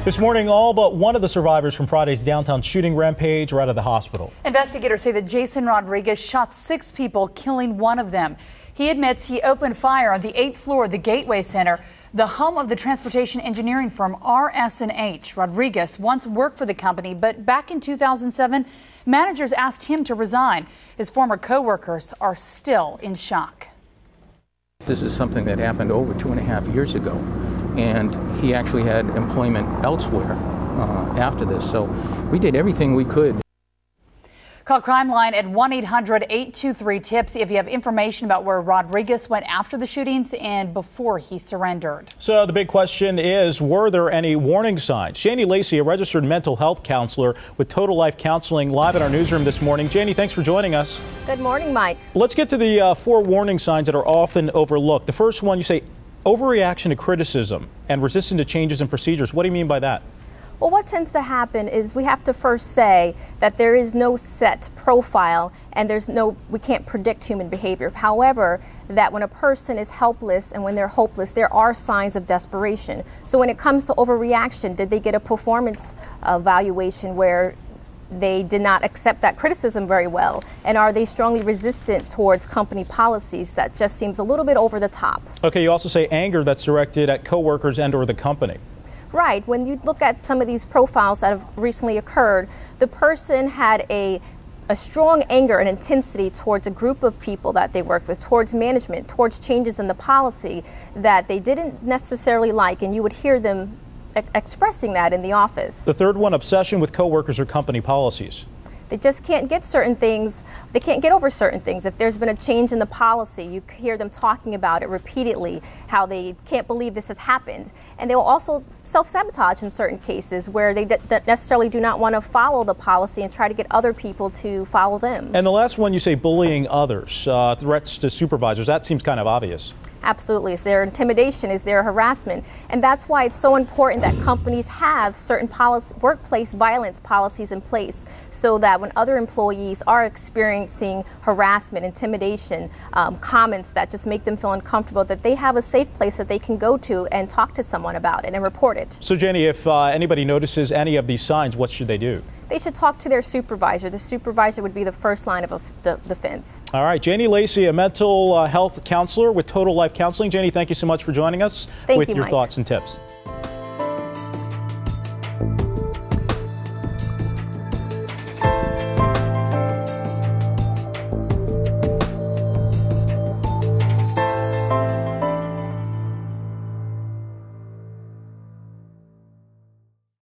This morning, all but one of the survivors from Friday's downtown shooting rampage are out of the hospital. Investigators say that Jason Rodriquez shot 6 people, killing one of them. He admits he opened fire on the 8th floor of the Gateway Center, the home of the transportation engineering firm RS&H. Rodriquez once worked for the company, but back in 2007, managers asked him to resign. His former co-workers are still in shock. This is something that happened over 2.5 years ago, and he actually had employment elsewhere after this. So we did everything we could. Call Crime Line at 1-800-823-TIPS if you have information about where Rodriquez went after the shootings and before he surrendered. So the big question is, were there any warning signs? Janie Lacey, a registered mental health counselor with Total Life Counseling, live in our newsroom this morning. Janie, thanks for joining us. Good morning, Mike. Let's get to the 4 warning signs that are often overlooked. The first one, you say overreaction to criticism and resistance to changes in procedures. What do you mean by that? Well, what tends to happen is we have to first say that there is no set profile and we can't predict human behavior. However, that when a person is helpless and when they're hopeless, there are signs of desperation. So when it comes to overreaction, did they get a performance evaluation where they did not accept that criticism very well? And are they strongly resistant towards company policies that just seems a little bit over the top? Okay, you also say anger that's directed at coworkers and or the company. Right. When you look at some of these profiles that have recently occurred, the person had a strong anger and intensity towards a group of people that they work with, towards management, towards changes in the policy that they didn't necessarily like, and you would hear them expressing that in the office. The third one, obsession with coworkers or company policies. They just can't get certain things, they can't get over certain things. If there's been a change in the policy, you hear them talking about it repeatedly, how they can't believe this has happened. And they will also self-sabotage in certain cases where they necessarily do not want to follow the policy and try to get other people to follow them. And the last one, you say bullying others, threats to supervisors. That seems kind of obvious. Absolutely. Is there intimidation? Is there harassment? And that's why it's so important that companies have certain workplace violence policies in place so that when other employees are experiencing harassment, intimidation, comments that just make them feel uncomfortable, that they have a safe place that they can go to and talk to someone about it and report it. So, Jenny, if anybody notices any of these signs, what should they do? They should talk to their supervisor. The supervisor would be the first line of defense. All right. Janie Lacey, a mental health counselor with Total Life Counseling. Janie, thank you so much for joining us with your thoughts and tips.